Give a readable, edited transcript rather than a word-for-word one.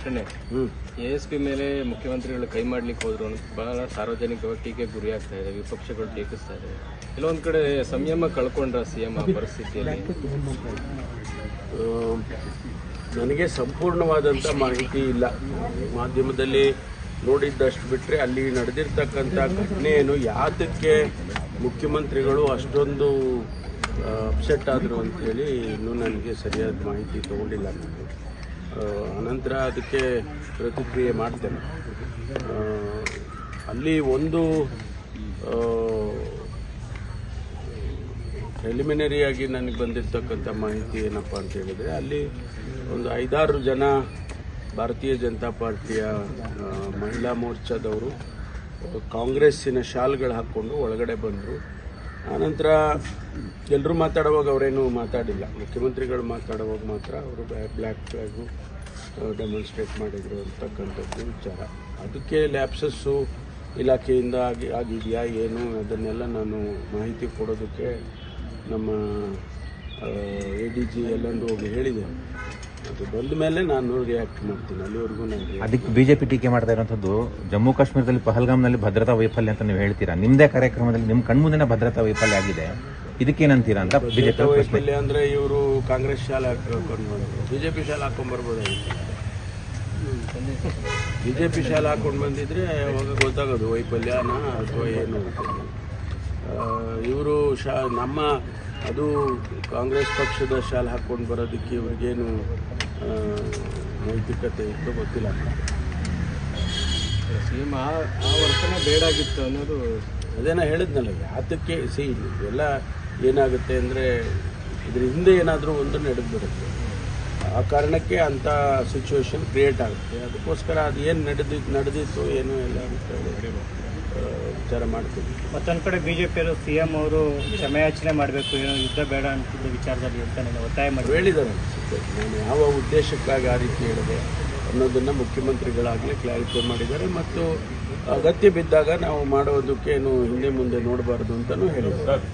ಪ್ರಶ್ನೆ, ASP ಮೇಲೆ ಮುಖ್ಯಮಂತ್ರಿಗಳು ಕೈ ಮಾಡ್ಲಿಕ್ಕೆ ಹೋದ್ರು ಅಂತ ಬಹಳ ಸಾರ್ವಜನಿಕವಾಗಿ ಟೀಕೆ ಗುರಿ ಆಗ್ತಾ ಇದೆ, ವಿಪಕ್ಷಗಳು ಟೀಕಿಸ್ತಾ ಇದೆ. ಕೆಲವೊಂದ್ ಕಡೆ ಸಂಯಮ ಕಳ್ಕೊಂಡ್ರ CM ಆ ಪರಿಸ್ಥಿತಿಯಲ್ಲಿ. ನನಗೆ ಸಂಪೂರ್ಣವಾದಂಥ ಮಾಹಿತಿ ಇಲ್ಲ. ಮಾಧ್ಯಮದಲ್ಲಿ ನೋಡಿದ್ದಷ್ಟು ಬಿಟ್ಟರೆ ಅಲ್ಲಿ ನಡೆದಿರ್ತಕ್ಕಂಥ ಘಟನೆ ಏನು, ಯಾತಕ್ಕೆ ಮುಖ್ಯಮಂತ್ರಿಗಳು ಅಷ್ಟೊಂದು ಅಪ್ಸೆಟ್ ಆದರು ಅಂತೇಳಿ ಇನ್ನೂ ನನಗೆ ಸರಿಯಾದ ಮಾಹಿತಿ ತಗೊಂಡಿಲ್ಲ ನಾನು. ಅನಂತರ ಅದಕ್ಕೆ ಪ್ರತಿಕ್ರಿಯೆ ಮಾಡ್ತೇನೆ. ಅಲ್ಲಿ ಒಂದು ಪ್ರಿಲಿಮಿನರಿಯಾಗಿ ನನಗೆ ಬಂದಿರತಕ್ಕಂಥ ಮಾಹಿತಿ ಏನಪ್ಪ ಅಂತ ಹೇಳಿದರೆ, ಅಲ್ಲಿ ಒಂದು 5-6 ಜನ ಭಾರತೀಯ ಜನತಾ ಪಾರ್ಟಿಯ ಮಹಿಳಾ ಮೋರ್ಚಾದವರು ಕಾಂಗ್ರೆಸ್ಸಿನ ಶಾಲ್ಗಳು ಹಾಕ್ಕೊಂಡು ಒಳಗಡೆ ಬಂದರು. ಆನಂತರ ಎಲ್ಲರೂ ಮಾತಾಡುವಾಗ ಅವರೇನು ಮಾತಾಡಿಲ್ಲ. ಮುಖ್ಯಮಂತ್ರಿಗಳು ಮಾತಾಡುವಾಗ ಮಾತ್ರ ಅವರು ಬ್ಲ್ಯಾಕ್ ಫ್ಲ್ಯಾಗು ಡೆಮಾನ್ಸ್ಟ್ರೇಟ್ ಮಾಡಿದರು ಅಂತಕ್ಕಂಥದ್ದು ವಿಚಾರ. ಅದಕ್ಕೆ ಲ್ಯಾಪ್ಸಸ್ಸು ಇಲಾಖೆಯಿಂದ ಆಗಿದೆಯಾ ಏನು ಅದನ್ನೆಲ್ಲ ನಾನು ಮಾಹಿತಿ ಕೊಡೋದಕ್ಕೆ ನಮ್ಮ ADG ಎಲ್ಲಂದು ಹೋಗಿ ಹೇಳಿದ್ದೇನೆ. ಅದು ಬಂದ ಮೇಲೆ ನಾನು ರಿಯಾಕ್ಟ್ ಮಾಡ್ತೀನಿ. ಅಲ್ಲಿವರೆಗೂ ನಾನು ಅದಕ್ಕೆ BJP ಟೀಕೆ ಮಾಡ್ತಾ ಇರುವಂಥದ್ದು ಜಮ್ಮು ಕಾಶ್ಮೀರದಲ್ಲಿ ಪಹಲ್ಗಾಮ್ನಲ್ಲಿ ಭದ್ರತಾ ವೈಫಲ್ಯ ಅಂತ ನೀವು ಹೇಳ್ತೀರಾ. ನಿಮ್ಮದೇ ಕಾರ್ಯಕ್ರಮದಲ್ಲಿ ನಿಮ್ಮ ಕಣ್ಮುಂದಿನ ಭದ್ರತಾ ವೈಫಲ್ಯ ಆಗಿದೆ, ಇದಕ್ಕೇನಂತೀರಾ ಅಂತ ಬಿಜೆಪಿ ವೈಫಲ್ಯ ಅಂದರೆ ಇವರು ಕಾಂಗ್ರೆಸ್ ಶಾಲೆ ಹಾಕೊಂಡು ಬಂದರು, BJP ಶಾಲೆ ಹಾಕೊಂಡ್ಬರ್ಬೋದಾಗಿತ್ತು. BJP ಶಾಲೆ ಹಾಕೊಂಡು ಬಂದಿದ್ರೆ ಅವಾಗ ಗೊತ್ತಾಗೋದು ವೈಫಲ್ಯನ ಅಥವಾ ಏನು ಅಂತ. ಇವರು ನಮ್ಮ ಅದು ಕಾಂಗ್ರೆಸ್ ಪಕ್ಷದ ಶಾಲೆ ಹಾಕ್ಕೊಂಡು ಬರೋದಕ್ಕೆ ಇವ್ರಿಗೇನು ನೈತಿಕತೆ ಇತ್ತು ಗೊತ್ತಿಲ್ಲ. CM ಆ ವರ್ಷನೇ ಬೇಡಾಗಿತ್ತು ಅನ್ನೋದು ಅದೇನೋ ಹೇಳಿದ್ನಲ್ಲ. ಯಾತಕ್ಕೆ ಎಲ್ಲ ಏನಾಗುತ್ತೆ ಅಂದರೆ ಇದ್ರ ಹಿಂದೆ ಏನಾದರೂ ಒಂದು ನಡೆದ್ಬಿಡುತ್ತೆ. ಆ ಕಾರಣಕ್ಕೆ ಅಂಥ ಸಿಚುವೇಶನ್ ಕ್ರಿಯೇಟ್ ಆಗುತ್ತೆ. ಅದಕ್ಕೋಸ್ಕರ ಅದು ಏನು ನಡೆದಿತ್ತು ಏನು ಎಲ್ಲ ವಿಚಾರ ಮಾಡ್ತೀವಿ. ಮತ್ತೊಂದು ಕಡೆ BJಪಿಯವರು CM ಅವರು ಕ್ಷಮೆಯಾಚನೆ ಮಾಡಬೇಕು, ಏನೋ ಯುದ್ಧ ಬೇಡ ಅಂತಿದ್ದ ವಿಚಾರದಲ್ಲಿ ಅಂತ ಒತ್ತಾಯ ಮಾಡಿ ಹೇಳಿದ್ದಾರೆ. ನಾನು ಯಾವ ಉದ್ದೇಶಕ್ಕಾಗಿ ಆ ರೀತಿ ಹೇಳಿದೆ ಅನ್ನೋದನ್ನು ಮುಖ್ಯಮಂತ್ರಿಗಳಾಗಲೇ ಕ್ಲಾರಿಫೈ ಮಾಡಿದ್ದಾರೆ. ಮತ್ತು ಅಗತ್ಯ ಬಿದ್ದಾಗ ನಾವು ಮಾಡೋದಕ್ಕೇನು ಹಿಂದೆ ಮುಂದೆ ನೋಡಬಾರ್ದು ಅಂತಲೂ ಹೇಳಿದ್ದಾರೆ.